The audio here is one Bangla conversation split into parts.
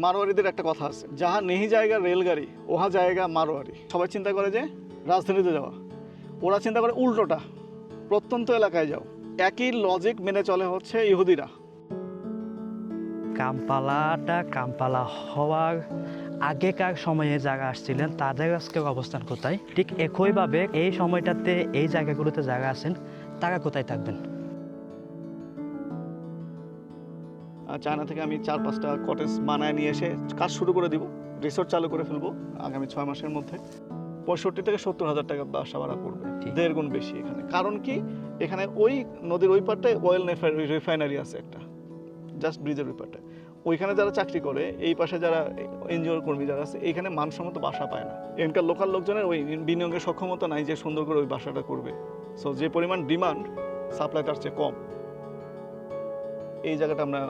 মারোয়ারিদের একটা কথা আছে, যাহা নেহি জায়গা রেলগাড়ি ওহা জায়গা মারোয়ারি। সবাই চিন্তা করে যে রাজধানীতে যাওয়া, ওরা চিন্তা করে উল্টোটা, প্রত্যন্ত এলাকায় যাও। একই লজিক মেনে চলে হচ্ছে ইহুদিরা। কাম্পালা হওয়ার আগেকার সময়ে যারা আসছিলেন তাদের আজকের অবস্থান কোথায়, ঠিক একইভাবে এই সময়টাতে এই জায়গাগুলোতে যারা আছেন তারা কোথায় থাকবেন? চায়না থেকে আমি 4-5টা কটেজ বানায় নিয়ে এসে কাজ শুরু করে দিব, রিসোর্ট চালু করে ফেলবো আগামী 6 মাসের মধ্যে। 65 থেকে 70 হাজার টাকা বাসা ভাড়া পড়বে, 1.5 গুণ বেশি এখানে। কারণ কি, এখানে ওই নদীর ওই পারটায় অয়েল রিফাইনারি আছে একটা, জাস্ট ব্রিজের ওই পারটায়। ওইখানে যারা চাকরি করে, এই পাশে যারা এনজিওর কর্মী যারা আছে, এইখানে মানসম্মত বাসা পায় না। এখানকার লোকাল লোকজনের ওই বিনিয়োগের সক্ষমতা নাই যে সুন্দর করে ওই বাসাটা করবে। সো যে পরিমাণ ডিমান্ড, সাপ্লাই তার চেয়ে কম। এই জায়গাটা আমরা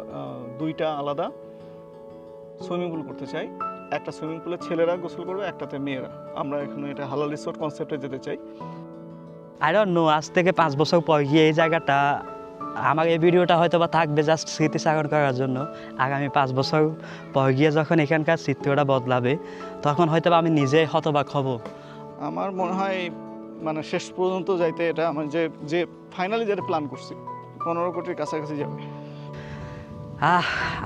2টা আলাদা সুইমিং পুল করতে চাই। একটা সুইমিং পুলে ছেলেরা গোসল করবে, একটাতে মেয়েরা। আমরা এখানে এটা হালাল রিসোর্ট কনসেপ্টে যেতে চাই। আই ডোন্ট নো, আজ থেকে 5 বছর পর গিয়ে এই জায়গাটা, আমার এই ভিডিওটা হয়তো বা থাকবে জাস্ট স্মৃতিচারণ করার জন্য। আগামী 5 বছর পর গিয়ে যখন এখানকার চিত্রটা বদলাবে, তখন হয়তো বা আমি নিজেই হতবাক হব। আমার মনে হয় মানে শেষ পর্যন্ত যাইতে এটা আমার যে ফাইনালি যেটা প্ল্যান করছি 15 কোটির কাছাকাছি যাবে।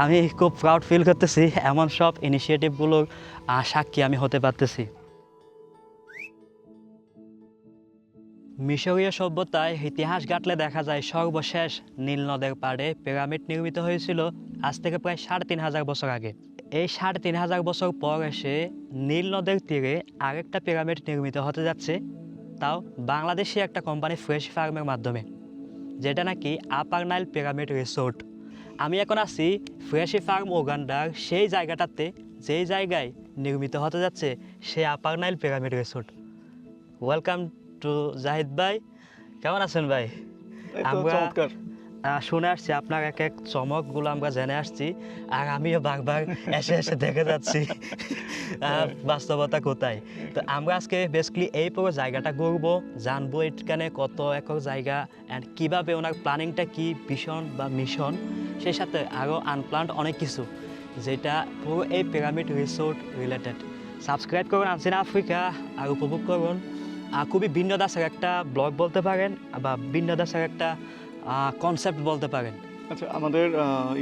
আমি খুব প্রাউড ফিল করতেছি, এমন সব ইনিশিয়েটিভগুলোর সাক্ষী আমি হতে পারতেছি। মিশরীয় সভ্যতায় ইতিহাস ঘাটলে দেখা যায় সর্বশেষ নীল নদের পাড়ে পিরামিড নির্মিত হয়েছিল আজ থেকে প্রায় 3,500 বছর আগে। এই 3,500 বছর পর এসে নীল নদের তীরে আরেকটা পিরামিড নির্মিত হতে যাচ্ছে, তাও বাংলাদেশি একটা কোম্পানি ফ্রেশ ফার্মের মাধ্যমে, যেটা নাকি আপার নাইল পিরামিড রিসোর্ট। আমি এখন আছি ফ্রেশি ফার্ম উগান্ডার সেই জায়গাটাতে, যেই জায়গায় নির্মিত হতে যাচ্ছে সেই upper Nile pyramid resort. Welcome to Zahid ভাই, কেমন আছেন ভাই? আমরা শুনে আসছি আপনার এক এক চমকগুলো আমরা জেনে আসছি, আর আমিও বারবার এসে এসে দেখে যাচ্ছি বাস্তবতা কোথায়। তো আমরা আজকে বেসিক্যালি এই পুরো জায়গাটা ঘুরবো, জানবো এখানে কত একর জায়গা অ্যান্ড কীভাবে ওনার প্ল্যানিংটা কি, ভিশন বা মিশন, সেই সাথে আরও আনপ্ল্যান্ড অনেক কিছু, যেটা পুরো এই পিরামিড রিসোর্ট রিলেটেড। সাবস্ক্রাইব করুন আনসিন আফ্রিকা আর উপভোগ করুন। খুবই ভিন্ন দাসের একটা ব্লগ বলতে পারেন, বা ভিন্ন দাসের একটা কনসেপ্ট বলতে পারেন। আচ্ছা, আমাদের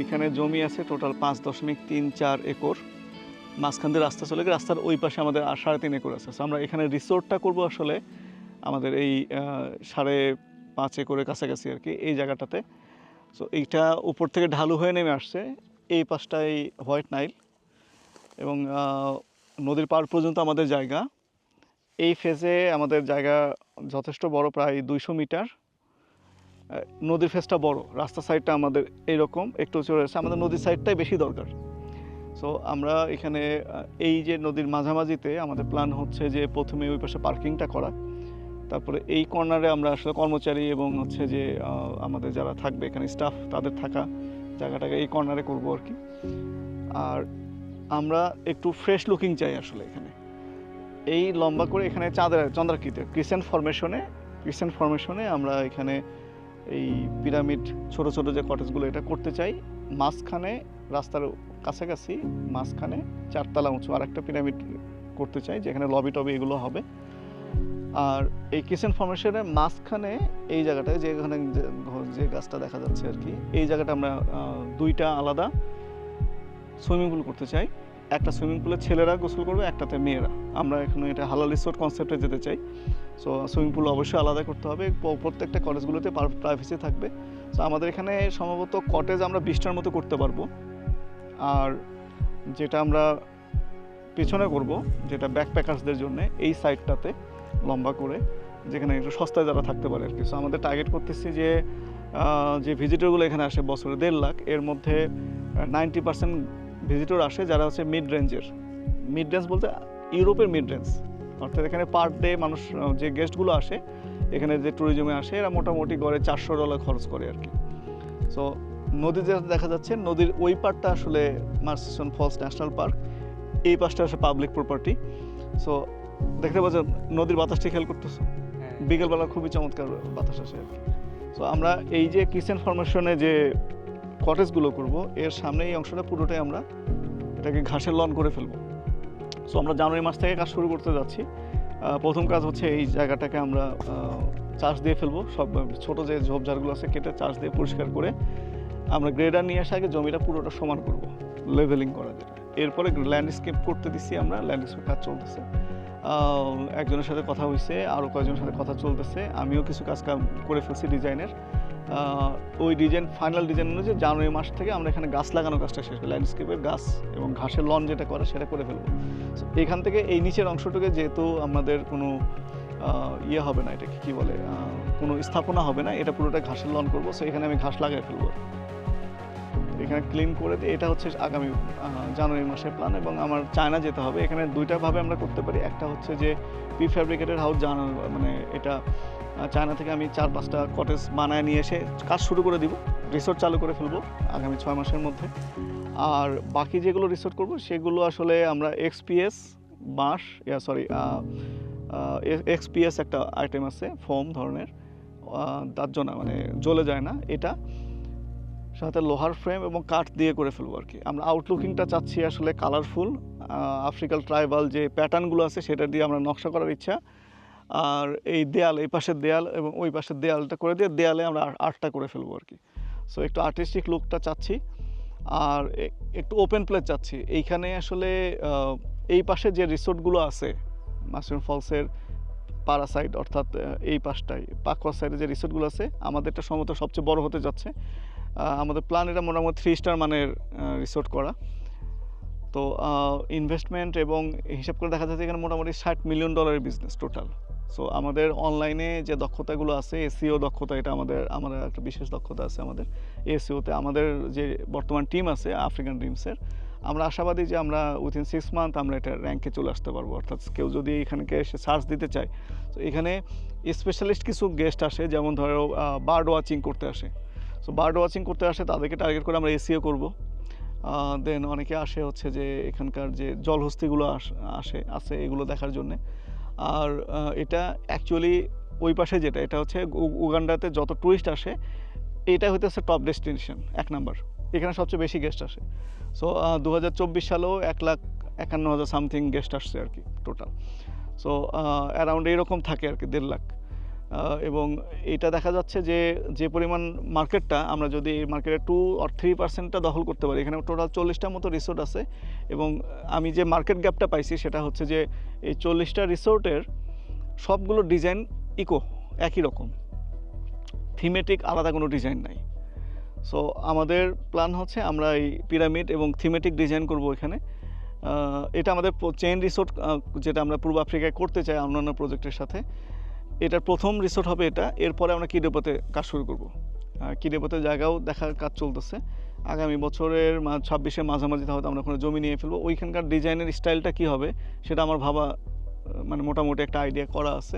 এখানে জমি আছে টোটাল 5.34 একর। মাঝখান দিয়ে রাস্তা চলে গেছে, রাস্তার ওই পাশে আমাদের 3.5 একর আছে। আমরা এখানে রিসোর্টটা করব আসলে আমাদের এই 5.5 একরের কাছাকাছি আর কি, এই জায়গাটাতে। সো এইটা উপর থেকে ঢালু হয়ে নেমে আসছে, এই পাশটাই হোয়াইট নাইল এবং নদীর পাড় পর্যন্ত আমাদের জায়গা। এই ফেজে আমাদের জায়গা যথেষ্ট বড়, প্রায় 200 মিটার। নদীর ফেজটা বড়, রাস্তা সাইডটা আমাদের এইরকম একটু উঁচু রয়েছে, আমাদের নদীর সাইডটাই বেশি দরকার। সো আমরা এখানে এই যে নদীর মাঝামাঝিতে আমাদের প্ল্যান হচ্ছে যে প্রথমে ওই পাশে পার্কিংটা করা, তারপরে এই কর্নারে আমরা আসলে কর্মচারী এবং হচ্ছে যে আমাদের যারা থাকবে এখানে স্টাফ, তাদের থাকা জায়গাটাকে এই কর্নারে করবো আর কি। আর আমরা একটু ফ্রেশ লুকিং চাই আসলে এখানে, এই লম্বা করে এখানে চন্দ্রাকৃতি ক্রিসেন্ট ফরমেশনে আমরা এখানে এই পিরামিড ছোট ছোট যে কটেজগুলো এটা করতে চাই। মাঝখানে রাস্তার কাছাকাছি মাঝখানে 4 তলা উঁচু আর একটা পিরামিড করতে চাই, যেখানে লবি টবি এগুলো হবে। আর এই ক্রিসেন্ট ফরমেশনের মাঝখানে এই জায়গাটায় যেখানে যে গাছটা দেখা যাচ্ছে আর কি, এই জায়গাটা আমরা 2টা আলাদা সুইমিং পুল করতে চাই। একটা সুইমিং পুলে ছেলেরা গোসল করবে, একটাতে মেয়েরা। আমরা এখানে এটা হালাল রিসোর্ট কনসেপ্টে যেতে চাই। সো সুইমিং পুল অবশ্যই আলাদা করতে হবে, প্রত্যেকটা কটেজগুলোতে প্রাইভেসি থাকবে। সো আমাদের এখানে সম্ভবত কটেজ আমরা 20টার মতো করতে পারবো। আর যেটা আমরা পেছনে করব, যেটা ব্যাকপ্যাকার্সদের জন্য, এই সাইডটাতে লম্বা করে, যেখানে একটু সস্তায় যারা থাকতে পারে আর কি। সো আমাদের টার্গেট করতেছি যে ভিজিটরগুলো এখানে আসে বছরে 1.5 লাখ, এর মধ্যে 90% ভিজিটর আসে যারা হচ্ছে মিড রেঞ্জ বলতে ইউরোপের মিড রেঞ্জ, অর্থাৎ এখানে পার ডে মানুষ যে গেস্টগুলো আসে এখানে যে ট্যুরিজমে আসে, এরা মোটামুটি গড়ে $400 খরচ করে আর কি। সো নদী যেটা দেখা যাচ্ছে, নদীর ওই পারটা আসলে মার্সেসন ফলস ন্যাশনাল পার্ক, এই পাশটা আসলে পাবলিক প্রপার্টি। সো দেখতে পাচ্ছেন নদীর বাতাসটি খেয়াল করতেছো, বিকেলবেলা খুবই চমৎকার বাতাস আসে আর কি। সো আমরা এই যে ক্রিসেন্ট ফরমেশনে যে কটেজগুলো করব, এর সামনে এই অংশটা পুরোটাই আমরা এটাকে ঘাসের লন করে ফেলবো। সো আমরা জানুয়ারি মাস থেকে কাজ শুরু করতে যাচ্ছি। প্রথম কাজ হচ্ছে এই জায়গাটাকে আমরা চাষ দিয়ে ফেলবো, সব ছোটো যে ঝোপঝাড়গুলো আছে কেটে চাষ দিয়ে পরিষ্কার করে আমরা গ্রেডার নিয়ে আসে আগে জমিটা পুরোটা সমান করব, লেভেলিং করা যেটা। এরপরে ল্যান্ডস্কেপ করতে দিচ্ছি আমরা, ল্যান্ডস্কেপ কাজ চলতেছে। একজনের সাথে কথা হয়েছে, আরও কয়েকজনের সাথে কথা চলতেছে, আমিও কিছু কাজ করে ফেলছি ডিজাইনের। ওই ডিজাইন ফাইনাল ডিজাইন অনুযায়ী জানুয়ারি মাস থেকে আমরা এখানে গাছ লাগানো কাজটা শেষ করি, ল্যান্ডস্কেপের গাছ এবং ঘাসের লন যেটা করে সেটা করে ফেলবো। এখান থেকে এই নিচের অংশটুকু যেহেতু আমাদের কোনো ইয়ে হবে না, এটাকে কী বলে, কোনো স্থাপনা হবে না, এটা পুরোটা ঘাসের লন করবো। সো এখানে আমি ঘাস লাগিয়ে ফেলবো, এখানে ক্লিন করে দিয়ে। এটা হচ্ছে আগামী জানুয়ারি মাসের প্ল্যান। এবং আমার চায়না যেতে হবে। এখানে দুইটাভাবে আমরা করতে পারি, একটা হচ্ছে যে প্রি ফ্যাব্রিকেটেড হাউস মানে এটা চায়না থেকে আমি 4-5টা কটেজ বানায় নিয়ে এসে কাজ শুরু করে দিব, রিসোর্ট চালু করে ফেলবো আগামী 6 মাসের মধ্যে। আর বাকি যেগুলো রিসোর্ট করব সেগুলো আসলে আমরা এক্সপিএস বাঁশ, এক্সপিএস একটা আইটেম আছে ফোম ধরনের, তার জন্য মানে জ্বলে যায় না, এটা সাথে লোহার ফ্রেম এবং কাঠ দিয়ে করে ফেলবো আর কি। আমরা আউটলুকিংটা চাচ্ছি আসলে কালারফুল, আফ্রিকান ট্রাইবাল যে প্যাটার্নগুলো আছে সেটা দিয়ে আমরা নকশা করার ইচ্ছা। আর এই দেয়াল, এই পাশের দেয়াল এবং ওই পাশের দেয়ালটা করে দিয়ে দেয়ালে আমরা আর্টটা করে ফেলবো আর কি। সো একটু আর্টিস্টিক লুকটা চাচ্ছি। আর একটু ওপেন প্লেস চাচ্ছি এইখানে আসলে। এই পাশে যে রিসোর্টগুলো আছে মাশরুম ফলসের পাড়া সাইড, অর্থাৎ এই পাশটায় পাকুয়া সাইডে যে রিসোর্টগুলো আছে, আমাদেরটা সম্ভবত সবচেয়ে বড় হতে যাচ্ছে। আমাদের প্ল্যান এটা মোটামুটি 3 স্টার মানের রিসোর্ট করা। তো ইনভেস্টমেন্ট এবং হিসাব করে দেখা যাচ্ছে এখানে মোটামুটি $60 মিলিয়ন বিজনেস টোটাল। সো আমাদের অনলাইনে যে দক্ষতাগুলো আছে, এসিও দক্ষতা, এটা আমাদের একটা বিশেষ দক্ষতা আছে আমাদের এসিওতে। আমাদের যে বর্তমান টিম আছে আফ্রিকান ড্রিমসের, আমরা আশাবাদী যে আমরা উইথিন 6 মান্থ আমরা এটা র্যাঙ্কে চলে আসতে পারবো। অর্থাৎ কেউ যদি এখানকে এসে সার্চ দিতে চায়, তো এখানে স্পেশালিস্ট কিছু গেস্ট আসে, যেমন ধরো বার্ড ওয়াচিং করতে আসে। সো বার্ড ওয়াচিং করতে আসে, তাদেরকে টার্গেট করে আমরা এসিও করব। দেন অনেকে আসে হচ্ছে যে এখানকার যে জলহস্তিগুলো আছে এগুলো দেখার জন্যে। আর এটা অ্যাকচুয়ালি ওই পাশে যেটা, এটা হচ্ছে উগান্ডাতে যত ট্যুরিস্ট আসে এটা হইতেছে টপ ডেস্টিনেশন 1 নাম্বার, এখানে সবচেয়ে বেশি গেস্ট আসে। সো 2024 সালেও 1,51,000 সামথিং গেস্ট আসছে আর কি টোটাল। সো অ্যারাউন্ড এইরকম থাকে আর কি 1.5 লাখ। এবং এটা দেখা যাচ্ছে যে পরিমাণ মার্কেটটা, আমরা যদি এই মার্কেটে 2 or 3% দখল করতে পারি, এখানে টোটাল 40টার মতো রিসোর্ট আছে। এবং আমি যে মার্কেট গ্যাপটা পাইছি সেটা হচ্ছে যে এই 40টা রিসোর্টের সবগুলো ডিজাইন একই রকম, থিমেটিক আলাদা কোনো ডিজাইন নাই। সো আমাদের প্ল্যান হচ্ছে আমরা এই পিরামিড এবং থিমেটিক ডিজাইন করব এখানে। এটা আমাদের চেইন রিসোর্ট যেটা আমরা পূর্ব আফ্রিকায় করতে চাই অন্যান্য প্রজেক্টের সাথে। এটার প্রথম রিসোর্ট হবে এটা। এরপরে আমরা কিডেপোতে কাজ শুরু করব। কিডেপোতে জায়গাও দেখার কাজ চলতেছে। আগামী বছরের 26-এর মাঝামাঝিতে হয়তো আমরা ওখানে জমি নিয়ে ফেলবো। ওইখানকার ডিজাইনের স্টাইলটা কী হবে সেটা আমার ভাবা, মানে মোটামুটি একটা আইডিয়া করা আছে।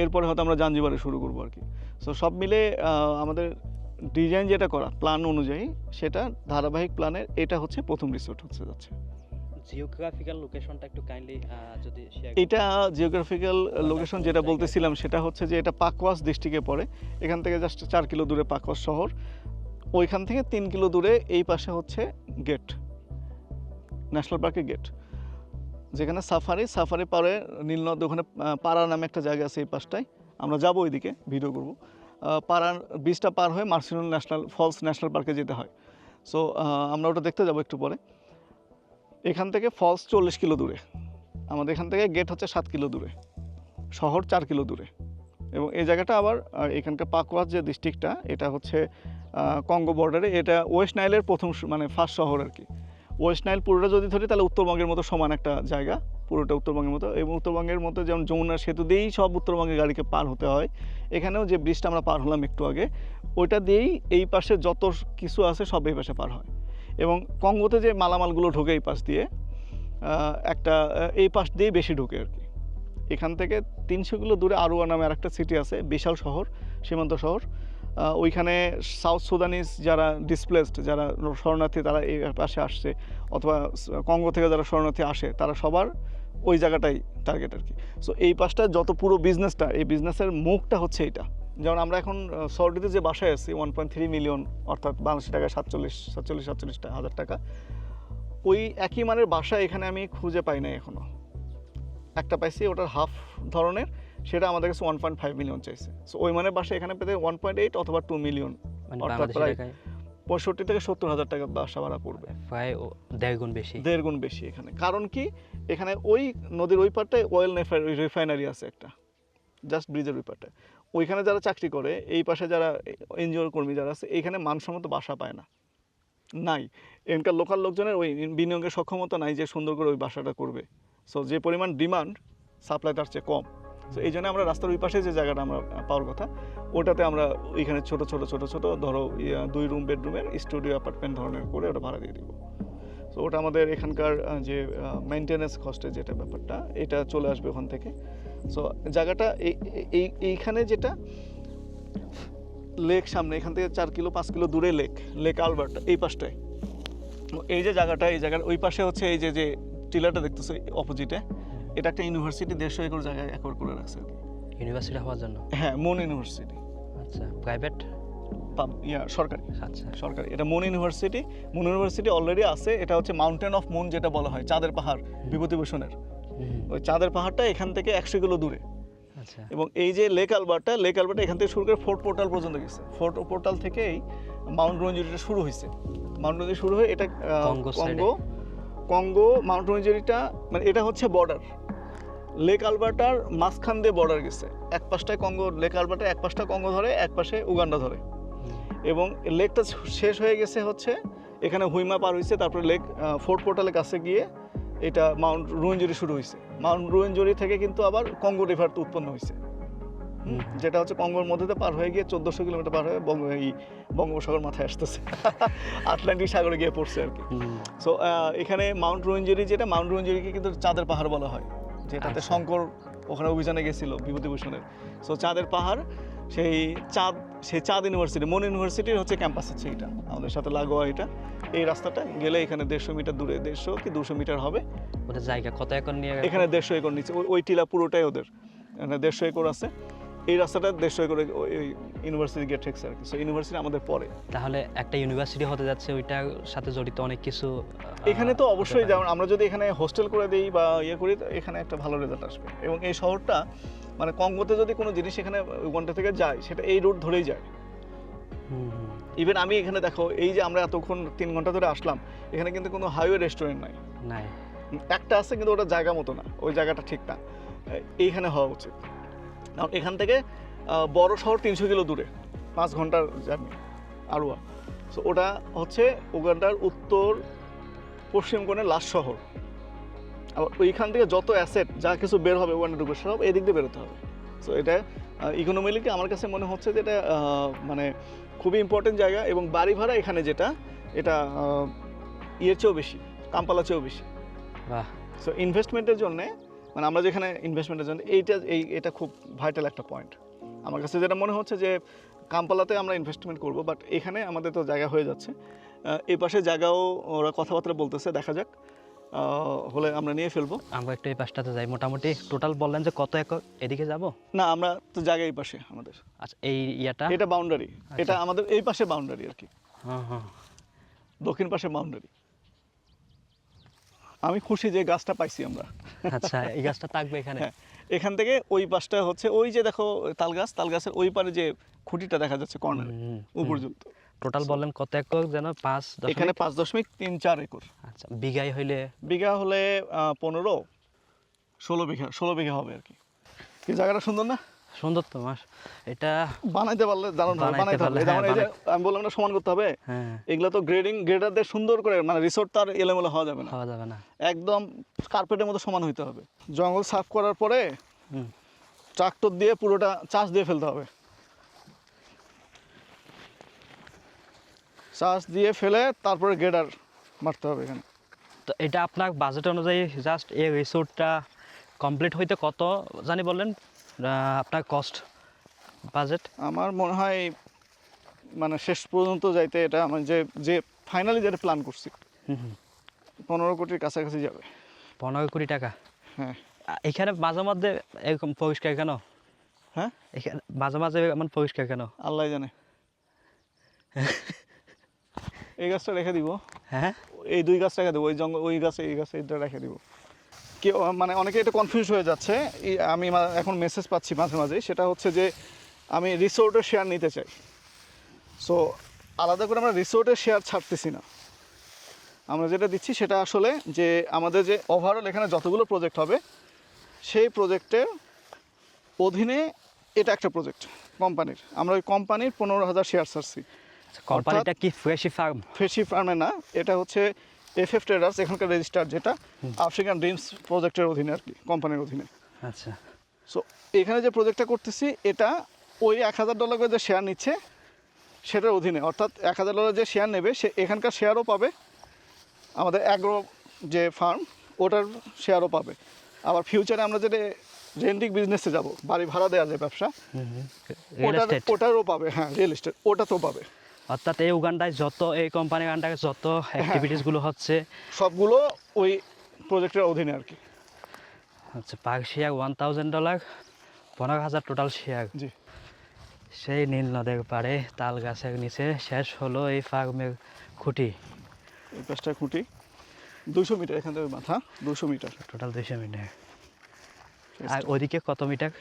এরপরে হয়তো আমরা জাঞ্জিবারে শুরু করবো আর কি। সো সব মিলে আমাদের ডিজাইন যেটা করা প্ল্যান অনুযায়ী, সেটা ধারাবাহিক প্ল্যানের এটা হচ্ছে প্রথম রিসোর্ট হচ্ছে যাচ্ছে। জিওগ্রাফিক্যাল লোকেশনটা একটু কাইন্ডলি যদি শেয়ার। এটা জিওগ্রাফিক্যাল লোকেশন যেটা বলতেছিলাম সেটা হচ্ছে যে এটা পাকওয়াস ডিস্ট্রিক্টে পড়ে। এখান থেকে জাস্ট 4 কিলো দূরে পাকওয়াস শহর, ওইখান থেকে 3 কিলো দূরে এই পাশে হচ্ছে গেট, ন্যাশনাল পার্কের গেট, যেখানে সাফারি পারে নীলনদ, ওখানে পাড়া নামে একটা জায়গা আছে এই পাশটায়। আমরা যাবো ওইদিকে, ভিডিও করব। পাড়ার ব্রিজটা পার হয়ে মার্সিলন ন্যাশনাল পার্কে যেতে হয়। সো আমরা ওটা দেখতে যাবো একটু পরে। এখান থেকে ফলস 40 কিলো দূরে, আমাদের এখান থেকে গেট হচ্ছে 7 কিলো দূরে, শহর 4 কিলো দূরে। এবং এই জায়গাটা আবার এখানকার পাকওয়াস যে ডিস্ট্রিক্টটা, এটা হচ্ছে কঙ্গো বর্ডারে। এটা ওয়েস্ট নাইলের প্রথম মানে ফার্স্ট শহর আর কি। ওয়েস্ট নাইল পুরোটা যদি ধরি তাহলে উত্তরবঙ্গের মতো সমান একটা জায়গা, পুরোটা উত্তরবঙ্গের মতো। এবং উত্তরবঙ্গের মতো যেমন যমুনার সেতু দিয়েই সব উত্তরবঙ্গের গাড়িকে পার হতে হয়। এখানেও যে ব্রিজটা আমরা পার হলাম একটু আগে, ওইটা দিয়েই এই পাশে যত কিছু আছে সব এই পাশে পার হয়। এবং কঙ্গোতে যে মালামালগুলো ঢোকে এই পাশ দিয়ে, এই পাশ দিয়েই বেশি ঢোকে আর কি। এখান থেকে 300 কিলো দূরে আরুয়া নামে আরেকটা সিটি আছে, বিশাল শহর, সীমান্ত শহর। ওইখানে সাউথ সুদানিজ যারা ডিসপ্লেসড, যারা শরণার্থী, তারা এই পাশে আসছে, অথবা কঙ্গো থেকে যারা শরণার্থী আসে, তারা সবার ওই জায়গাটাই টার্গেট আর কি। সো এই পাশটা যত পুরো বিজনেসটা, এই বিজনেসের মুখটা হচ্ছে এইটা। যেমন আমরা এখন সৌদিতে যে বাসায় আছি 1.3 মিলিয়ন, অর্থাৎ বাংলাদেশি টাকায় 47,000 টাকা। ওই একই মানের বাসা এখানে আমি খুঁজে পাই নাই এখনো। একটা পাইছি ওটার হাফ ধরনের, সেটা আমাদের কাছে 1.5 মিলিয়ন চাইছে। সো ওই মানের বাসা এখানে পেতে 1.8 অথবা 2 মিলিয়ন, মানে অর্থাৎ বাংলাদেশি প্রায় টাকায় 65 থেকে 70 হাজার টাকা বাসা ভাড়া পড়বে, প্রায় 1.5 গুণ বেশি। 1.5 গুণ বেশি এখানে। কারণ কি, এখানে ওই নদীর ওই পারটায় অয়েল রিফাইনারি আছে একটা, জাস্ট ব্রিজের ওই পারটায়। ওইখানে যারা চাকরি করে, এই পাশে যারা এনজিওর কর্মী যারা আছে, এইখানে মানসম্মত বাসা পায় না, নাই। এখানকার লোকাল লোকজনের ওই বিনিয়োগের সক্ষমতা নাই যে সুন্দর করে ওই বাসাটা করবে। সো যে পরিমাণ ডিমান্ড, সাপ্লাই তার চেয়ে কম। সো এই জন্য আমরা রাস্তার ওই পাশে যে জায়গাটা আমরা পাওয়ার কথা, ওটাতে আমরা ওইখানে ছোট ছোট ছোট ছোট ধরো 2 রুম বেডরুমের স্টুডিও অ্যাপার্টমেন্ট ধরনের করে ওটা ভাড়া দিয়ে দিব। সো ওটা আমাদের এখানকার যে মেনটেন্যান্স কস্টের যেটা ব্যাপারটা, এটা চলে আসবে ওখান থেকে। সো জায়গাটা এইখানে যেটা লেক সামনে, এখান থেকে 4 কিলো 5 কিলো দূরে লেক আলবার্ট এই পাশটায়। এই যে জায়গাটা, এই জায়গার ওই পাশে হচ্ছে এই যে যে টিলাটা দেখতেছো অপোজিটে, এটা একটা ইউনিভার্সিটি, 150 একর জায়গায় একর করে রাখছে আর কি। ইউনিভার্সিটি হওয়ার জন্য? হ্যাঁ, মন ইউনিভার্সিটি। আচ্ছা, প্রাইভেট? সরকারি। আচ্ছা, সরকারি। এটা মন ইউনিভার্সিটি। মন ইউনিভার্সিটি অলরেডি আছে। এটা হচ্ছে মাউন্টেন অফ মুন যেটা বলা হয়, চাঁদের পাহাড় বিভূতিভূষণের। ওই চাঁদের পাহাড়টা এখান থেকে 100 কিলো দূরে। আচ্ছা, এবং এই যে লেক আলবার্টা এখান থেকে শুরু করে ফোর্ট পোর্টাল পর্যন্ত গেছে। ফোর্ট পোর্টাল থেকেই মাউন্ট রঞ্জুরিটা শুরু হয়েছে। মাউন্ট রঞ্জুরি শুরু হয়ে এটা কঙ্গো মাউন্ট রঞ্জুরিটা, মানে এটা হচ্ছে বর্ডার। লেক আলবার্টার মাঝখান দিয়ে বর্ডার গেছে। এক পাশটায় কঙ্গো, লেক আলবার্টার এক পাশটা কঙ্গো ধরে, এক পাশে উগান্ডা ধরে। এবং লেকটা শেষ হয়ে গেছে হচ্ছে এখানে হুইমা পার হয়েছে, তারপরে লেক ফোর্ট পোর্টালের কাছে গিয়ে এটা মাউন্ট রুয়েনজুরি শুরু হয়েছে। মাউন্ট রুয়েনজুরি থেকে কিন্তু আবার কঙ্গো রিভার উৎপন্ন হয়েছে, যেটা হচ্ছে কঙ্গোর মধ্যে পার হয়ে গিয়ে 1400 কিলোমিটার পার হয়ে বঙ্গোপসাগর মাথায় আসতেছে, আটলান্টিক সাগরে গিয়ে পড়ছে আর কি। সো এখানে মাউন্ট রুয়েনজুরি, যেটা মাউন্ট রুয়েনজুরিকে কিন্তু চাঁদের পাহাড় বলা হয়, যেটাতে শঙ্কর ওখানে অভিযানে গেছিল বিভূতিভূষণের। সো চাঁদের পাহাড়, সেই চাঁদ ইউনিভার্সিটি, মন ইউনিভার্সিটির হচ্ছে ক্যাম্পাস হচ্ছে এটা, আমাদের সাথে লাগোয়া এটা। এই রাস্তাটা গেলে এখানে 150 মিটার দূরে, 150 কি 200 মিটার হবে। ওদের জায়গা কত একর নিয়ে? এখানে 150 একর নিচে, ওই টিলা পুরোটাই ওদের। এখানে 150 একর আছে। এই রাস্তাটা 150 একর ওই ইউনিভার্সিটি গেট ঠেকছে আর কি। সো ইউনিভার্সিটি আমাদের পরে। তাহলে একটা ইউনিভার্সিটি হতে যাচ্ছে, ওইটার সাথে জড়িত অনেক কিছু। এখানে তো অবশ্যই, যেমন আমরা যদি এখানে হোস্টেল করে দিই বা করি, তো এখানে একটা ভালো রেজাল্ট আসবে। এবং এই শহরটা, মানে কঙ্গোতে যদি কোনো জিনিস এখানে উগান্ডা থেকে যায়, সেটা এই রুট ধরেই যায়। ইভেন আমি এখানে দেখো, এই যে আমরা এতক্ষণ 3 ঘন্টা ধরে আসলাম, এখানে কিন্তু কোনো হাইওয়ে রেস্টুরেন্ট নাই। একটা আছে, কিন্তু ওটা জায়গা মতো না, ওই জায়গাটা ঠিক না। এইখানে হওয়া উচিত। কারণ এখান থেকে বড় শহর 300 কিলো দূরে, 5 ঘন্টার জার্নি, আরুয়া। সো ওটা হচ্ছে উগান্ডার উত্তর পশ্চিম কোণের লাস্ট শহর। আবার ওইখান থেকে যত অ্যাসেট যা কিছু বের হবে উগান্ডা ঢুকে, সব এদিক দিয়ে বেরোতে হবে। সো এটা ইকোনমিক্যালি আমার কাছে মনে হচ্ছে যে এটা মানে খুবই ইম্পর্টেন্ট জায়গা। এবং বাড়ি ভাড়া এখানে যেটা, এটা ইয়ের চেয়েও বেশি, কাম্পালা চেয়েও বেশি। সো ইনভেস্টমেন্টের জন্য, মানে আমরা যেখানে ইনভেস্টমেন্টের জন্য এটা খুব ভাইটাল একটা পয়েন্ট আমার কাছে। যেটা মনে হচ্ছে যে কাম্পালাতে আমরা ইনভেস্টমেন্ট করব, বাট এখানে আমাদের তো জায়গা হয়ে যাচ্ছে। এই পাশে জায়গাও ওরা কথাবার্তা বলতেছে, দেখা যাক, হলে আমরা নিয়ে ফেলবো। আমরা একটু এই পাশটাতে যাই। মোটামুটি টোটাল বললেন যে কত একর এদিকে যাব? না, আমরা তো জায়গা এই পাশে আমাদের। আচ্ছা, এই এটা বাউন্ডারি, এটা আমাদের এই পাশে বাউন্ডারি আর কি। দক্ষিণ পাশে বাউন্ডারি। আমি খুশি যে গাছটা পাইছি আমরা। আচ্ছা, এই গাছটা থাকবে এখানে? হ্যাঁ, এখান থেকে ওই পাশটা হচ্ছে, ওই যে দেখো তাল গাছের ওই পারে যে খুঁটিটা দেখা যাচ্ছে কর্নারে, ওই পর্যন্ত। টোটাল বললেন কত একর যেন? 5, এখানে 5.34 একর। আচ্ছা, বিঘায় হইলে? বিঘা হলে 16 বিঘা হবে আর কি। এই জায়গাটা সুন্দর না? সুন্দর তো মাস। এটা বানাইতে পারলে দারুণ হবে, বানাইতে পারলে। যেমন এই যে আমি বললাম না, সমান করতে হবে। এগুলো তো গ্রেডারদের সুন্দর করে, মানে রিসোর্ট তার এলোমেলো হওয়া যাবে না, একদম কার্পেটের মতো সমান হইতে হবে। জঙ্গল সাফ করার পরে ট্রাক্টর দিয়ে পুরোটা চাষ দিয়ে ফেলতে হবে। চাষ দিয়ে ফেলে তারপরে গ্রেডার মারতে হবে এখানে। তো এটা আপনার বাজেট অনুযায়ী জাস্ট এই রিসোর্টটা কমপ্লিট হইতে কত জানি বললেন আপনার কস্ট বাজেট? আমার মনে হয় মানে শেষ পর্যন্ত যাইতে, এটা আমি যে ফাইনালি যেটা প্ল্যান করছি, 15 কোটির কাছাকাছি যাবে। 15 কোটি টাকা? হ্যাঁ। এখানে মাঝে মধ্যে এরকম পরিষ্কার কেন? হ্যাঁ, এখানে মাঝে মাঝে এমন পরিষ্কার কেন? আল্লাহ জানে। এই গাছটা রেখে দিব। হ্যাঁ, এই 2 গাছ রেখে দেবো, ওই জঙ্গল ওই গাছে এই গাছে এটা রেখে দেবো। কেউ মানে অনেকে এটা কনফিউজ হয়ে যাচ্ছে, আমি এখন মেসেজ পাচ্ছি মাঝে মাঝে, সেটা হচ্ছে যে আমি রিসোর্টের শেয়ার নিতে চাই। সো আলাদা করে আমরা রিসোর্টের শেয়ার ছাড়তেছি না, আমরা যেটা দিচ্ছি সেটা আসলে যে আমাদের যে ওভারঅল এখানে যতগুলো প্রজেক্ট হবে সেই প্রজেক্টের অধীনে এটা একটা প্রজেক্ট কোম্পানির, আমরা ওই কোম্পানির 15,000 শেয়ার ছাড়ছি। কোম্পানিটা কি ফ্রেশি ফার্ম? ফ্রেশি ফার্মে না, এটা হচ্ছে এফএফ ট্রেডার্স, এখানকার রেজিস্টার, যেটা আফ্রিকান ড্রিমস প্রজেক্টের অধীনে আর কি, কোম্পানির অধীনে। আচ্ছা, সো এখানে যে প্রজেক্টটা করতেছি এটা ওই $1,000 করে যে শেয়ার নিচ্ছে সেটার অধীনে, অর্থাৎ $1,000 যে শেয়ার নেবে সে এখানকার শেয়ারও পাবে, আমাদের অ্যাগ্রো যে ফার্ম ওটার শেয়ারও পাবে। আবার ফিউচারে আমরা যেটা রেন্টিং বিজনেসে যাব, বাড়ি ভাড়া দেওয়া যায় ব্যবসা, রিয়েল এস্টেট, ওটারও পাবে। হ্যাঁ, রিয়েল এস্টেট ওটা তো পাবে। অর্থাৎ এই উগান্ডায় যত এই কোম্পানির আন্ডারে যত অ্যাক্টিভিটিসগুলো হচ্ছে সবগুলো ওই প্রজেক্টের অধীনে আর কি। আচ্ছা, পার শেয়ার $1,000, 15,000 টোটাল শেয়ার। জি, সেই নীল নদের পাড়ে তাল গাছের নিচে শেষ হলো এই ফার্মের খুঁটি। এই পাঁচটা খুঁটি 200 মিটার, এখান থেকে মাথা 200 মিটার, টোটাল 200 মিটার। আর ওদিকে কত মিটার?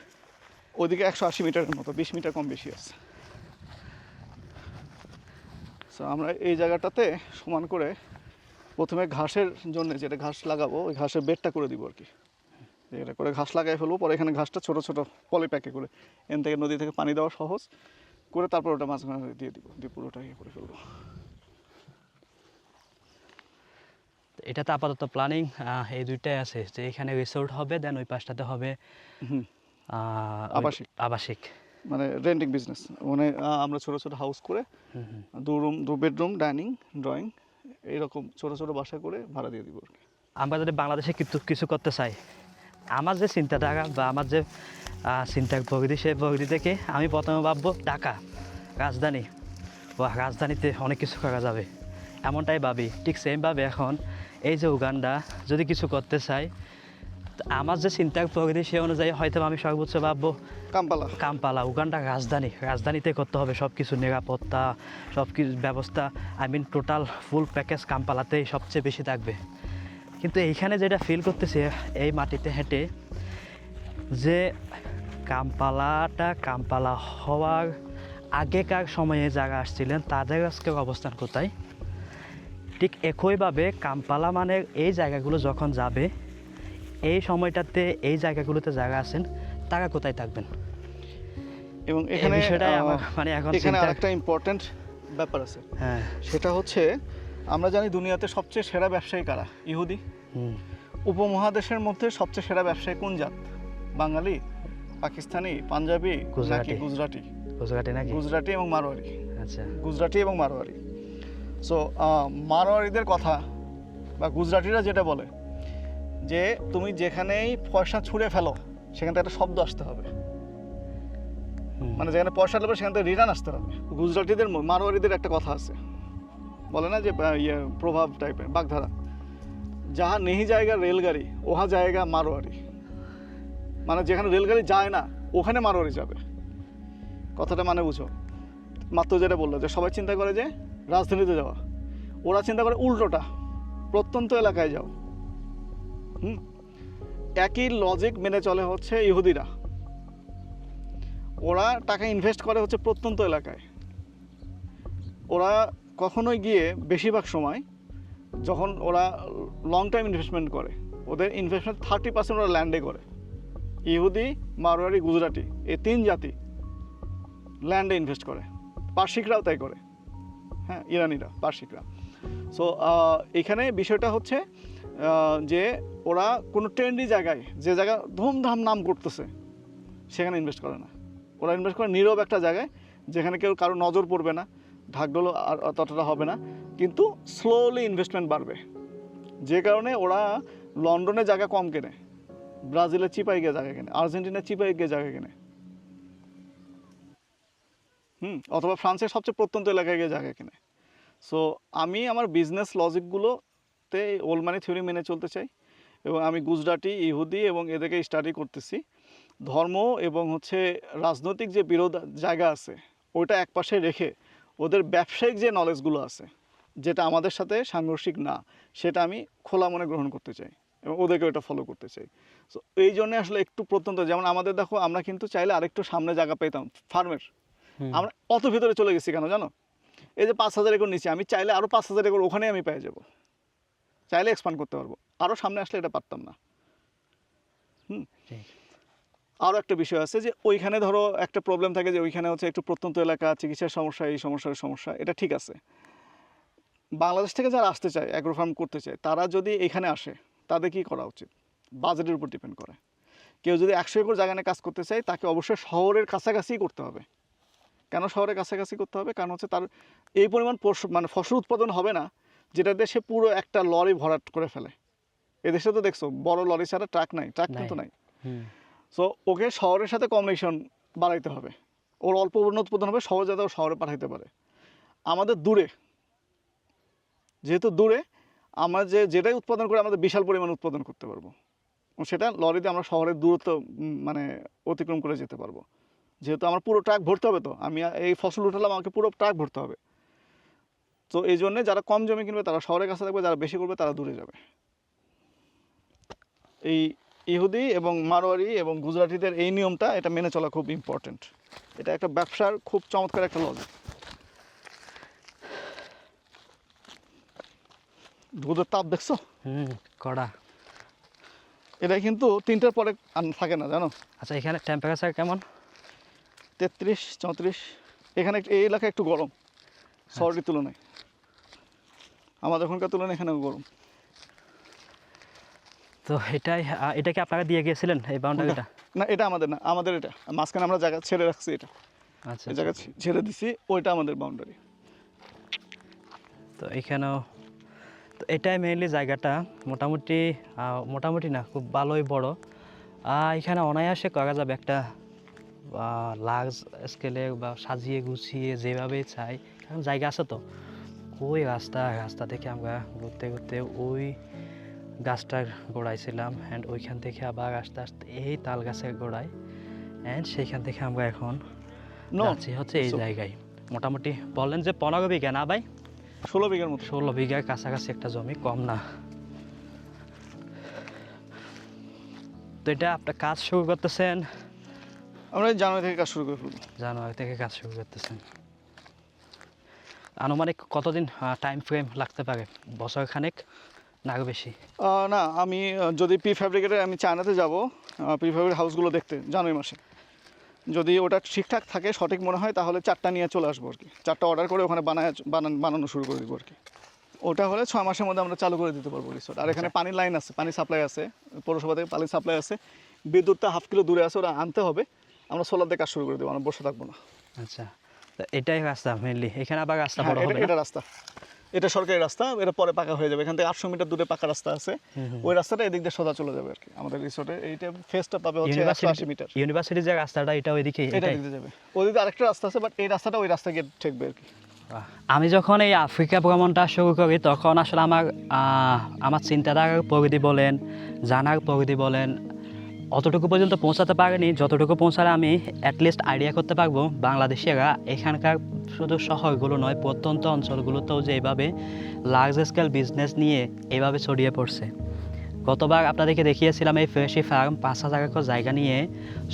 ওইদিকে 180 মিটারের মতো, 20 মিটার কম বেশি আছে। সো আমরা এই জায়গাটাতে সমান করে প্রথমে ঘাসের জন্য যেটা ঘাস লাগাবো ওই ঘাসের বেডটা করে দিব আর কি, এটা করে ঘাস লাগাই ফেলবো, পরে এখানে ঘাসটা ছোটো ছোটো পলি প্যাকে করে এখান থেকে নদী থেকে পানি দেওয়া সহজ করে তারপর ওটা মাঝখানে দিয়ে দিব, দিয়ে পুরোটা ইয়ে করে ফেলবো। এটা তো আপাতত প্ল্যানিং এই দুইটাই আছে, যে এখানে রিসোর্ট হবে, দেন ওই পাশটাতে হবে আবাসিক। আবাসিক মানে রেন্টিং বিজনেস, মানে আমরা ছোটো ছোটো হাউস করে 2 বেডরুম ডাইনিং ড্রয়িং এইরকম ছোটো ছোটো বাসা করে ভাড়া দিয়ে দিব আর কি। আমরা যদি বাংলাদেশে কিছু করতে চাই, আমার যে চিন্তাধারা বা আমার যে চিন্তার প্রকৃতি, সেই প্রকৃতি থেকে আমি প্রথমে ভাববো ঢাকা রাজধানী, বা রাজধানীতে অনেক কিছু করা যাবে এমনটাই ভাবি। ঠিক সেমভাবে এখন এই যে উগান্ডা যদি কিছু করতে চাই, আমার যে চিন্তার প্রকৃতি সেই অনুযায়ী হয়তো আমি সর্বোচ্চ ভাববো কাম্পালা, উগান্ডা রাজধানীতে করতে হবে সব কিছু, নিরাপত্তা সব কিছু ব্যবস্থা, টোটাল ফুল প্যাকেজ কাম্পালাতেই সবচেয়ে বেশি থাকবে। কিন্তু এইখানে যেটা ফিল করতেছি এই মাটিতে হেঁটে, যে কাম্পালা হওয়ার আগেকার সময়ে যারা আসছিলেন তাদের আজকের অবস্থান কোথায়, ঠিক একইভাবে কাম্পালা মানে এই জায়গাগুলো যখন যাবে এই সময়টাতে এই জায়গাগুলোতে যারা আছেন তারা কোথায় থাকবেন। এবং এখানে বিষয়টাই আমার মানে এখন এখানে আরেকটা ইম্পর্টেন্ট ব্যাপার আছে, হ্যাঁ, সেটা হচ্ছে আমরা জানি দুনিয়াতে সবচেয়ে সেরা ব্যবসায়ী কারা, ইহুদি। উপমহাদেশের মধ্যে সবচেয়ে সেরা ব্যবসায়ী কোন জাত? বাঙালি, পাকিস্তানি, পাঞ্জাবি, নাকি গুজরাটি? গুজরাটি এবং মারোয়ারি। আচ্ছা, গুজরাটি এবং মারোয়ারি। সো মারোয়ারিদের কথা বা গুজরাটিরা যেটা বলে যে তুমি যেখানেই পয়সা ছুঁড়ে ফেলো সেখান থেকে একটা শব্দ আসতে হবে, মানে যেখানে পয়সা নেবে সেখান থেকে রিটার্ন আসতে হবে। গুজরাটিদের মারোয়ারিদের একটা কথা আছে, বলে না যে প্রভাব টাইপের বাগধারা, যাহা নেহি জায়গা রেলগাড়ি ওহা জায়গা মারোয়ারি, মানে যেখানে রেলগাড়ি যায় না ওখানে মারোয়ারি যাবে। কথাটা মানে বুঝো, মাত্র যেটা বললো যে সবাই চিন্তা করে যে রাজধানীতে যাওয়া, ওরা চিন্তা করে উল্টোটা, প্রত্যন্ত এলাকায় যাও। একই লজিক মেনে চলে হচ্ছে ইহুদিরা, ওরা টাকা ইনভেস্ট করে হচ্ছে প্রত্যন্ত এলাকায়। ওরা কখনোই গিয়ে বেশিরভাগ সময় যখন ওরা লং টাইম ইনভেস্টমেন্ট করে, ওদের ইনভেস্টমেন্ট 30% ওরা ল্যান্ডে করে। ইহুদি, মারোয়ারি, গুজরাটি এই 3 জাতি ল্যান্ডে ইনভেস্ট করে, পার্সিকরাও তাই করে, হ্যাঁ, ইরানিরা, পার্সিকরা। সো এখানে বিষয়টা হচ্ছে যে ওরা কোনো ট্রেন্ডি জায়গায়, যে জায়গা ধুমধাম নাম করতেছে সেখানে ইনভেস্ট করে না, ওরা ইনভেস্ট করে নীরব একটা জায়গায় যেখানে কেউ কারো নজর পড়বে না, ঢাকঢোল আর ততটা হবে না, কিন্তু স্লোলি ইনভেস্টমেন্ট বাড়বে। যে কারণে ওরা লন্ডনে জায়গা কম কেনে, ব্রাজিলের চিপাই গিয়ে জায়গা কেনে, আর্জেন্টিনার চিপাই গিয়ে জায়গা কেনে, অথবা ফ্রান্সের সবচেয়ে প্রত্যন্ত এলাকায় গিয়ে জায়গা কেনে। সো আমি আমার বিজনেস লজিকগুলোতে ওল্ড মানি থিওরি মেনে চলতে চাই, এবং আমি গুজরাটি, ইহুদি এবং এদেরকে স্টাডি করতেছি। ধর্ম এবং হচ্ছে রাজনৈতিক যে বিরোধ জায়গা আছে ওইটা একপাশে রেখে ওদের ব্যবসায়িক যে নলেজগুলো আছে যেটা আমাদের সাথে সাংঘর্ষিক না, সেটা আমি খোলা মনে গ্রহণ করতে চাই এবং ওদেরকে ওটা ফলো করতে চাই। সো এই জন্য আসলে একটু প্রত্যন্ত, যেমন আমাদের দেখো আমরা কিন্তু চাইলে আরেকটু সামনে জায়গা পেতাম ফার্মের, আমরা অত ভিতরে চলে গেছি কেন জানো? এই যে 5,000 একর নিচে, আমি চাইলে আরও 5,000 একর ওখানেই আমি পেয়ে যাব, চাইলে এক্সপান্ড করতে পারবো, আরও সামনে আসলে এটা পারতাম না। আরও একটা বিষয় আছে যে ওইখানে ধরো একটা প্রবলেম থাকে যে ওইখানে হচ্ছে একটু প্রত্যন্ত এলাকা, চিকিৎসার সমস্যা, এই সমস্যার সমস্যা, এটা ঠিক আছে। বাংলাদেশ থেকে যারা আসতে চায় অ্যাগ্রো ফার্ম করতে চায়, তারা যদি এখানে আসে তাদের কি করা উচিত? বাজেটের উপর ডিপেন্ড করে। কেউ যদি 100 একর জায়গা নিয়ে কাজ করতে চায়, তাকে অবশ্যই শহরের কাছাকাছিই করতে হবে। কেন শহরের কাছাকাছি করতে হবে? কারণ হচ্ছে তার এই পরিমাণ মানে ফসল উৎপাদন হবে না যেটা দেশে পুরো একটা লরি ভরাট করে ফেলে। এদেশে তো দেখছো বড় লরি ছাড়া ট্রাক নাই, ট্রাক কিন্তু নাই। সো ওকে শহরের সাথে কমিউনিকেশন বাড়াইতে হবে, ওর অল্প উৎপাদন হবে, শহর যাতে ও শহরে পাঠাইতে পারে। আমাদের দূরে, যেহেতু দূরে, আমরা যেটাই উৎপাদন করে আমাদের বিশাল পরিমাণ উৎপাদন করতে পারবো, সেটা লরিতে আমরা শহরের দূরত্ব মানে অতিক্রম করে যেতে পারবো। যেহেতু আমার পুরো ট্রাক ভরতে হবে, তো আমি এই ফসল উঠালাম, আমাকে পুরো ট্রাক ভরতে হবে। তো এই জন্যে যারা কম জমি কিনবে তারা শহরের কাছে থাকবে, যারা বেশি করবে তারা দূরে যাবে। এই ইহুদি এবং মারোয়ারি এবং গুজরাটিদের এই নিয়মটা, এটা মেনে চলা খুব ইম্পর্টেন্ট। এটা একটা ব্যবসার খুব চমৎকার একটা লজিক। দুধের তাপ দেখছো? কড়া। এটা কিন্তু 3টার পরে থাকে না, জানো? আচ্ছা, এখানে টেম্পারেচার কেমন? 33, 34। এখানে এই এলাকায় একটু গরম শহরের তুলনায়, আমাদের এখনকার তুলনায় এখানেও গরম। তো এটা কি আপনারা দিয়ে গিয়েছিলেন এই বাউন্ডারিটা? না, এটা আমাদের না, আমাদের এটা মাঝখানে আমরা জায়গা ছেড়ে রাখছি, এটা আচ্ছা, এই জায়গা ছেড়ে দিছি, ওইটা আমাদের বাউন্ডারি। তো এখানেও, তো এটাই মেইনলি জায়গাটা মোটামুটি না, খুব ভালোই বড়। এখানে অনায়াসে করা যাবে একটা লার্জ স্কেলে বা সাজিয়ে গুছিয়ে যেভাবে চাই, কারণ জায়গা আছে তো। ওই রাস্তা থেকে আমরা ঘুরতে ঘুরতে ওই গাছটার গোড়ায় ছিলাম, অ্যান্ড ওইখান থেকে আবার আস্তে আস্তে এই তাল গাছের গোড়ায়, অ্যান্ড সেইখান থেকে আমরা এখন যাচ্ছি হচ্ছে এই জায়গায়। মোটামুটি বললেন যে 15 বিঘা না ভাই? 16 বিঘার মতো। 16 বিঘার কাছাকাছি একটা জমি, কম না। তো এটা আপনার কাজ শুরু করতেছেন? আমরা জানুয়ারি থেকে কাজ শুরু করে ফেলবো। জানুয়ারি থেকে কাজ শুরু করতেছেন। আনুমানিক কতদিন টাইম ফ্রেম লাগতে পারে? বছর খানেক না আরও বেশি? না, আমি যদি প্রি ফ্যাব্রিকেটে আমি চায়নাতে যাব প্রি ফ্যাব্রিকেট হাউসগুলো দেখতে জানুয়ারি মাসে। যদি ওটা ঠিকঠাক থাকে, সঠিক মনে হয়, তাহলে 4টা নিয়ে চলে আসবো আর কি। 4টা অর্ডার করে ওখানে বানানো শুরু করে দেবো আর কি। ওটা হলে 6 মাসের মধ্যে আমরা চালু করে দিতে পারবো রিসোর্ট। আর এখানে পানির লাইন আছে, পানি সাপ্লাই আছে, পৌরসভা থেকে পানি সাপ্লাই আছে, বিদ্যুৎটা 1/2 কিলো দূরে আছে, ওরা আনতে হবে। আমরা সোলার দিয়ে কাজ শুরু করে দেবো, আমরা বসে থাকবো না। আচ্ছা, তো এটাই রাস্তা মেনলি? এখানে আবার রাস্তা হ্যাঁ, বড় হবে? এটা রাস্তা, এটা সরকারি রাস্তা, এটা পরে পাকা হয়ে যাবে। এখান থেকে 800 মিটার দূরে পাকা রাস্তা আছে, ওই রাস্তাটা এদিক দিয়ে সোজা চলে যাবে আর কি আমাদের রিসোর্টে। এইটা ফেসটা পাবে হচ্ছে 180 মিটার। ইউনিভার্সিটির যে রাস্তাটা, এটা ওইদিকে? এটা দিতে যাবে, ওইদিকে আরেকটা রাস্তা আছে, বাট এই রাস্তাটা ওই রাস্তা গিয়ে ঠেকবে আর কি। আমি যখন এই আফ্রিকা ভ্রমণটা শুরু করি, তখন আসলে আমার চিন্তাধারার পরিধি বলেন, জানার পরিধি বলেন, অতটুকু পর্যন্ত পৌঁছাতে পারিনি। যতটুকু পৌঁছালে আমি অ্যাটলিস্ট আইডিয়া করতে পারবো বাংলাদেশিরা এখানকার শুধু শহরগুলো নয়, প্রত্যন্ত অঞ্চলগুলোতেও যে এইভাবে লার্জ স্কেল বিজনেস নিয়ে এইভাবে ছড়িয়ে পড়ছে। গতবার আপনাদেরকে দেখিয়েছিলাম এই ফ্রেশি ফার্ম 5,000 একর জায়গা নিয়ে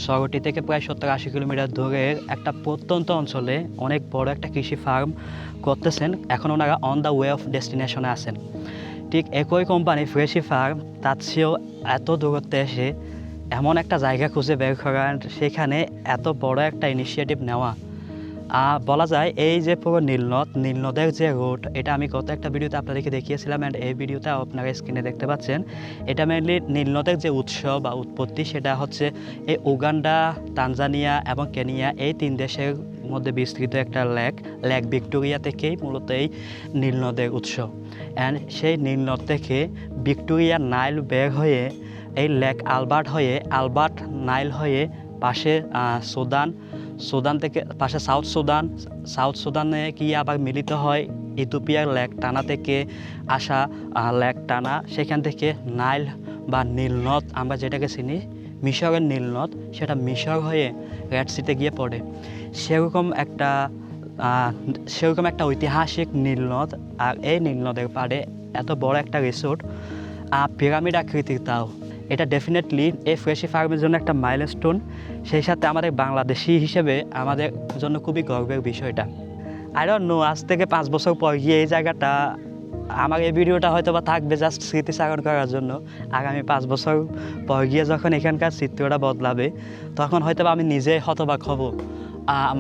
শহরটি থেকে প্রায় 70-80 কিলোমিটার দূরের একটা প্রত্যন্ত অঞ্চলে অনেক বড় একটা কৃষি ফার্ম করতেছেন। এখন ওনারা অন দ্য ওয়ে অফ ডেস্টিনেশনে আছেন। ঠিক একই কোম্পানি ফ্রেশি ফার্ম তার চেয়েও এত দূরত্বে এসে এমন একটা জায়গা খুঁজে বের করা, সেখানে এত বড় একটা ইনিশিয়েটিভ নেওয়া, বলা যায় এই যে পুরো নীলনদের যে রুট, এটা আমি গত একটা ভিডিওতে আপনাদেরকে দেখিয়েছিলাম, অ্যান্ড এই ভিডিওতে আপনারা স্ক্রিনে দেখতে পাচ্ছেন। এটা মেনলি নীলনদের যে উৎস বা উৎপত্তি, সেটা হচ্ছে এই উগান্ডা, তানজানিয়া এবং কেনিয়া, এই 3 দেশের মধ্যে বিস্তৃত একটা লেক ভিক্টোরিয়া থেকেই মূলত এই নীলনদের উৎস। অ্যান্ড সেই নীলনদ থেকে ভিক্টোরিয়া নাইল বের হয়ে এই লেক আলবার্ট নাইল হয়ে পাশে সুদান থেকে পাশে সাউথ সুদানে গিয়ে আবার মিলিত হয় ইথিওপিয়ার লেক টানা থেকে আসা লেক টানা। সেখান থেকে নাইল বা নীলনদ, আমরা যেটাকে চিনি মিশরের নীলনদ, সেটা মিশর হয়ে রেড সিতে গিয়ে পড়ে। সেরকম একটা সেরকম একটা ঐতিহাসিক নীলনদ, আর এই নীলনদের পাড়ে এত বড় একটা রিসোর্ট, পিরামিড আকৃতির তাও, এটা ডেফিনেটলি এই ফ্রেশি ফার্মের জন্য একটা মাইলস্টোন। সেই সাথে আমাদের বাংলাদেশি হিসেবে আমাদের জন্য খুবই গর্বের বিষয়টা। আই ডোন্ট নো, আজ থেকে 5 বছর পর গিয়ে এই জায়গাটা, আমার এই ভিডিওটা হয়তো বা থাকবে জাস্ট স্মৃতিচারণ করার জন্য। আগামী 5 বছর পর গিয়ে যখন এখানকার চিত্রটা বদলাবে, তখন হয়তো বা আমি নিজে হতবাক হব।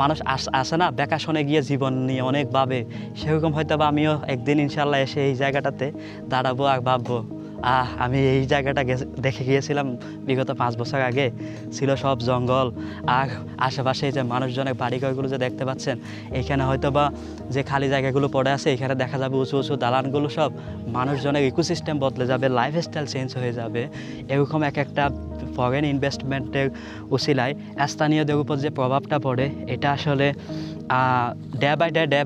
মানুষ আসে না ভ্যাকেশনে গিয়ে জীবন নিয়ে অনেক ভাবে, সেরকম হয়তো বা আমিও একদিন ইনশাল্লাহ এসে এই জায়গাটাতে দাঁড়াবো আর ভাববো আমি এই জায়গাটা দেখে গিয়েছিলাম বিগত 5 বছর আগে, ছিল সব জঙ্গল, আর আশেপাশে যে মানুষজনের বাড়িঘরগুলো যে দেখতে পাচ্ছেন, এখানে হয়তো বা যে খালি জায়গাগুলো পড়ে আছে, এখানে দেখা যাবে উঁচু উঁচু দালানগুলো, সব মানুষজনের ইকোসিস্টেম বদলে যাবে, লাইফস্টাইল চেঞ্জ হয়ে যাবে। এরকম এক একটা ফরেন ইনভেস্টমেন্টের উসিলায় স্থানীয়দের উপর যে প্রভাবটা পড়ে, এটা আসলে ডে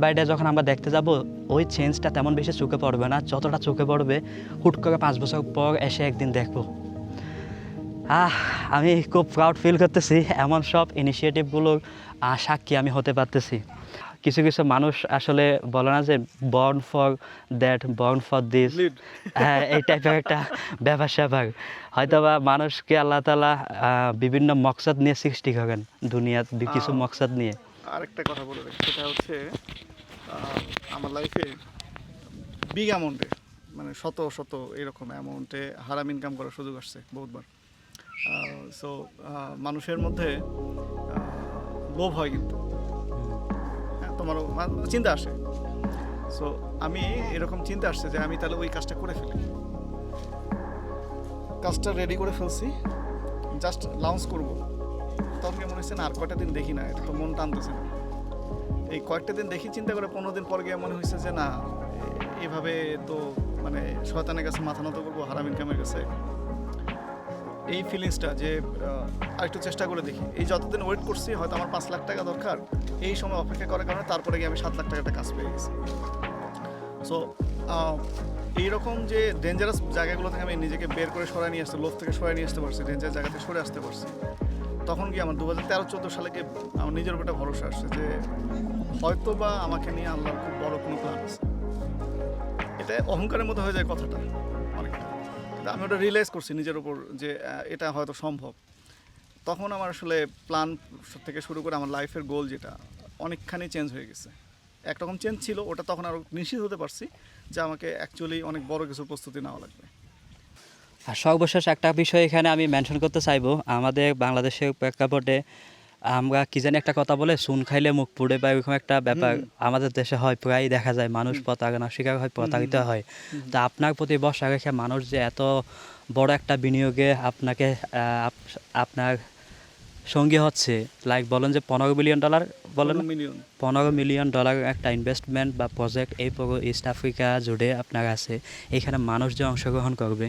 বাই ডে যখন আমরা দেখতে যাব, ওই চেঞ্জটা তেমন বেশি চোখে পড়বে না, যতটা চোখে পড়বে হুট করে 5 বছর পর এসে একদিন দেখবো। আমি খুব প্রাউড ফিল করতেছি, এমন সব ইনিশিয়েটিভগুলোর সাক্ষী আমি হতে পারতেছি। কিছু কিছু মানুষ আসলে বলে না যে born for that, born for this, হ্যাঁ, এই টাইপের একটা ব্যাপার স্যাপার। হয়তো বা মানুষকে আল্লাহ তাআলা বিভিন্ন মকসদ নিয়ে সৃষ্টি করেন, দুনিয়ার কিছু মকসদ নিয়ে। আরেকটা কথা বলে রাখি, সেটা হচ্ছে আমার লাইফে বিগ অ্যামাউন্টে, মানে শত শত এরকম অ্যামাউন্টে হারাম ইনকাম করার সুযোগ আসছে বহুতবার। সো মানুষের মধ্যে লোভ হয়, কিন্তু হ্যাঁ, তোমারও চিন্তা আসে। সো আমি এরকম চিন্তা আসছে যে আমি তাহলে ওই কাজটা করে ফেলি। কাজটা রেডি করে ফেলছি, জাস্ট লঞ্চ করবো। তখন মনে হচ্ছে না, আর কয়টা দিন দেখি না, এটা তো মন টানতেছে না। এই কয়েকটা দিন দেখি, চিন্তা করে 15 দিন পর গিয়ে মনে হয়েছে যে না, এভাবে তো মানে শয়তানের কাছে মাথা নত করবো, হারাম ইনকামের কাছে। এই ফিলিংসটা যে আরেকটু চেষ্টা করে দেখি, এই যতদিন ওয়েট করছি, হয়তো আমার 5 লাখ টাকা দরকার, এই সময় অপেক্ষা করার কারণে তারপরে গিয়ে আমি 7 লাখ টাকাটা কাজ পেয়ে গেছি। সো এইরকম যে ডেঞ্জারাস জায়গাগুলো থেকে আমি নিজেকে বের করে সরাই নিয়ে আসতে, লোভ থেকে সরাই নিয়ে আসতে পারছি, ডেঞ্জারাস জায়গা থেকে সরে আসতে পারছি, তখন কি আমার 2013-14 সালে কি আমার নিজের উপর একটা ভরসা আসছে যে হয়তো বা আমাকে নিয়ে আল্লাহর খুব বড় কোনো প্ল্যান আছে। এটা অহংকারের মতো হয়ে যায় কথাটা অনেকটা, কিন্তু আমি ওটা রিয়েলাইজ করছি নিজের উপর যে এটা হয়তো সম্ভব। তখন আমার আসলে প্ল্যান থেকে শুরু করে আমার লাইফের গোল যেটা, অনেকখানি চেঞ্জ হয়ে গেছে। একরকম চেঞ্জ ছিল ওটা, তখন আরও নিশ্চিত হতে পারছি যে আমাকে অ্যাকচুয়ালি অনেক বড় কিছু প্রস্তুতি নেওয়া লাগবে। আর সর্বশেষ একটা বিষয় এখানে আমি মেনশন করতে চাইবো, আমাদের বাংলাদেশের প্রেক্ষাপটে আমরা কি জানি একটা কথা বলে, চুন খাইলে মুখ পুড়ে, বা এরকম একটা ব্যাপার আমাদের দেশে হয়, প্রায় দেখা যায় মানুষ প্রতারণার শিকার হয়, প্রতারিত হয়। তা আপনার প্রতি ভরসা রেখে মানুষ যে এত বড় একটা বিনিয়োগে আপনাকে আপনার সঙ্গী হচ্ছে, লাইক বলেন যে $15 মিলিয়ন, বলেন $15 মিলিয়ন একটা ইনভেস্টমেন্ট বা প্রজেক্ট এই পুরো ইস্ট আফ্রিকা জুড়ে আপনার আছে। এখানে মানুষ যে অংশগ্রহণ করবে,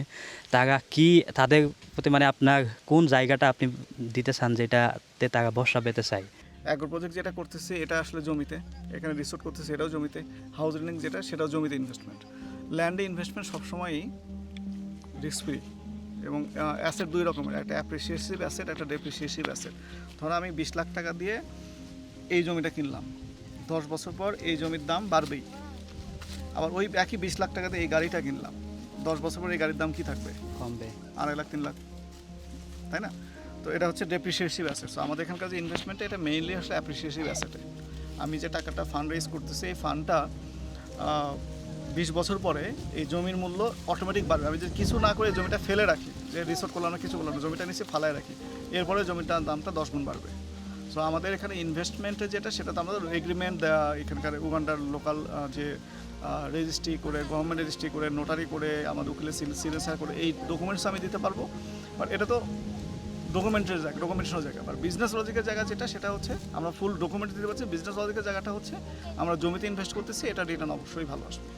তারা কি, তাদের প্রতি মানে আপনার কোন জায়গাটা আপনি দিতে চান যেটাতে তারা ভরসা পেতে চায়? অ্যাগ্রো প্রজেক্ট যেটা করতেছি এটা আসলে জমিতে, এখানে রিসোর্ট করতেছি এটাও জমিতে, হাউস বিল্ডিং যেটা সেটাও জমিতে ইনভেস্টমেন্ট। ল্যান্ডে ইনভেস্টমেন্ট সবসময়ই রিস্ক ফ্রি, এবং অ্যাসেট 2 রকমের, একটা অ্যাপ্রিসিয়েটিভ অ্যাসেট, একটা ডেপ্রিসিয়েটিভ অ্যাসেট। ধরো আমি 20 লাখ টাকা দিয়ে এই জমিটা কিনলাম, 10 বছর পর এই জমির দাম বাড়বেই। আবার ওই একই 20 লাখ টাকা দিয়ে এই গাড়িটা কিনলাম, 10 বছর পর এই গাড়ির দাম কি থাকবে? কমবে, 2.5 লাখ 3 লাখ, তাই না? তো এটা হচ্ছে ডেপ্রিসিয়েটিভ অ্যাসেট। সো আমাদের এখানকার যে ইনভেস্টমেন্টটা, এটা মেইনলি আসলে অ্যাপ্রিসিয়েটিভ অ্যাসেটে। আমি যে টাকাটা ফান্ড রেজ করতেছি, এই ফান্ডটা 20 বছর পরে এই জমির মূল্য অটোমেটিক বাড়বে। আমি যদি কিছু না করে জমিটা ফেলে রাখি, যে রিসোর্ট করলাম না, কিছু করলাম না, জমিটা নিচে ফালায় রাখি, এরপরে জমিটার দামটা 10 গুণ বাড়বে। সো আমাদের এখানে ইনভেস্টমেন্টে যেটা, সেটা তো আমাদের এগ্রিমেন্ট দেওয়া, এখানকার উগান্ডার লোকাল যে রেজিস্ট্রি করে, গভর্নমেন্ট রেজিস্ট্রি করে, নোটারি করে, আমাদের উকিলের সিগনেচার করে, এই ডকুমেন্টস আমি দিতে পারবো। বাট এটা তো ডকুমেন্টের জায়গা, ডকুমেন্টেশনের জায়গা। আর বিজনেস লজিকের জায়গা যেটা, সেটা হচ্ছে আমরা ফুল ডকুমেন্ট দিতে পারছি। বিজনেস লজিকের জায়গাটা হচ্ছে আমরা জমিতে ইনভেস্ট করতেছি, এটা রিটার্ন অবশ্যই ভালো আসবে।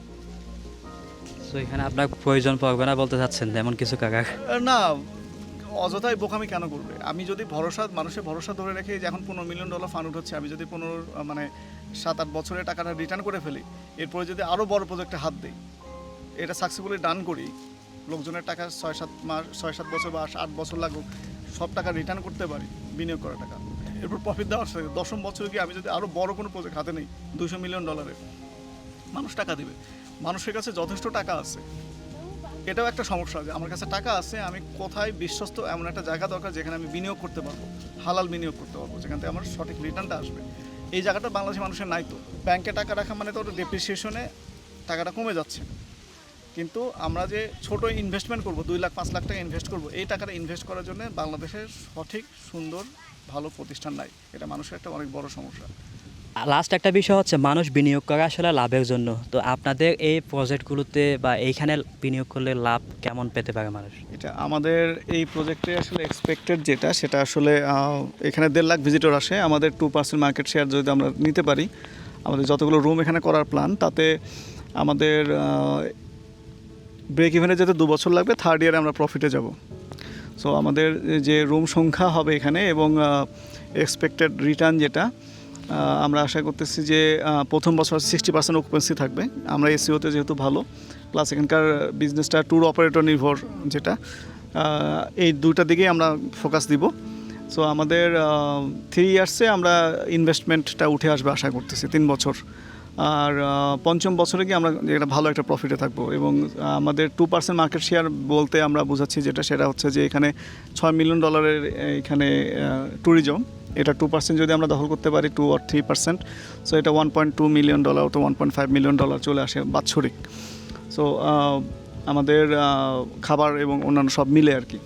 সো এখানে আপনার প্রয়োজন পড়বে না বলতে চাচ্ছেন এমন কিছু কাকা? না, অযথাই বোকামি কেন করবে? আমি যদি মানুষের ভরসা ধরে রেখে, যে এখন $15 মিলিয়ন ফান্ড উঠছে, আমি যদি 7-8 বছরে টাকাটা রিটার্ন করে ফেলি, এরপরে যদি আরও বড় প্রজেক্টে হাত দিই, এটা সাকসেসফুলি ডান করি, লোকজনের টাকা 6-7 বছর বা 8 বছর লাগুক, সব টাকা রিটার্ন করতে পারি, বিনিয়োগ করা টাকা, এরপর প্রফিট দেওয়ার সাথে 10ম বছরে গিয়ে আমি যদি আরও বড় কোনো প্রজেক্ট হাতে নেই $200 মিলিয়ন, মানুষ টাকা দিবে। মানুষের কাছে যথেষ্ট টাকা আছে, এটাও একটা সমস্যা যে আমার কাছে টাকা আছে, আমি কোথায় বিশ্বস্ত এমন একটা জায়গা দরকার যেখানে আমি বিনিয়োগ করতে পারবো, হালাল বিনিয়োগ করতে পারবো, যেখান থেকে আমার সঠিক রিটার্নটা আসবে। এই জায়গাটা বাংলাদেশের মানুষের নাই। তো ব্যাংকে টাকা রাখা মানে তো ডেপ্রিসিয়েশনে টাকাটা কমে যাচ্ছে। কিন্তু আমরা যে ছোট ইনভেস্টমেন্ট করব, 2 লাখ 5 লাখ টাকা ইনভেস্ট করব, এই টাকাটা ইনভেস্ট করার জন্য বাংলাদেশের সঠিক সুন্দর ভালো প্রতিষ্ঠান নাই। এটা মানুষের একটা অনেক বড় সমস্যা। লাস্ট একটা বিষয় হচ্ছে মানুষ বিনিয়োগ করে আসলে লাভের জন্য। তো আপনাদের এই প্রজেক্টগুলোতে বা এইখানে বিনিয়োগ করলে লাভ কেমন পেতে পারে মানুষ? এটা আমাদের এই প্রজেক্টে আসলে এক্সপেক্টেড যেটা, সেটা আসলে এখানে 1.5 লাখ ভিজিটর আসে। আমাদের 2% মার্কেট শেয়ার যদি আমরা নিতে পারি, আমাদের যতগুলো রুম এখানে করার প্ল্যান, তাতে আমাদের ব্রেক ইভেনে যেতে 2 বছর লাগবে, 3rd ইয়ারে আমরা প্রফিটে যাব। সো আমাদের যে রুম সংখ্যা হবে এখানে এবং এক্সপেক্টেড রিটার্ন যেটা, আমরা আশা করতেছি যে প্রথম বছর 60% অকুপেন্সি থাকবে। আমরা এসিওতে যেহেতু ভালো, প্লাস এখানকার বিজনেসটা ট্যুর অপারেটর নির্ভর, যেটা এই দুইটা দিকেই আমরা ফোকাস দিব। সো আমাদের 3 ইয়ার্সে আমরা ইনভেস্টমেন্টটা উঠে আসবে আশা করতেছি, 3 বছর। আর 5ম বছরে গিয়ে আমরা একটা ভালো একটা প্রফিটে থাকবো। এবং আমাদের 2% মার্কেট শেয়ার বলতে আমরা বোঝাচ্ছি যেটা, সেটা হচ্ছে যে এখানে $6 মিলিয়ন এখানে ট্যুরিজম, এটা 2% যদি আমরা দখল করতে পারি, 2 or 3%, সো এটা $1.2 মিলিয়ন তো $1.5 মিলিয়ন চলে আসে বাৎসরিক। সো আমাদের খাবার এবং অন্যান্য সব মিলে আর কি।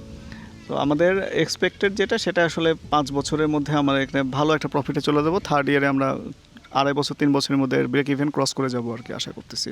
তো আমাদের এক্সপেক্টেড যেটা, সেটা আসলে 5 বছরের মধ্যে আমরা এখানে ভালো একটা প্রফিটে চলে যাবো। 3rd ইয়ারে আমরা 2.5 বছর 3 বছরের মধ্যে ব্রেক ইভেন ক্রস করে যাবো আর কি, আশা করতেছি।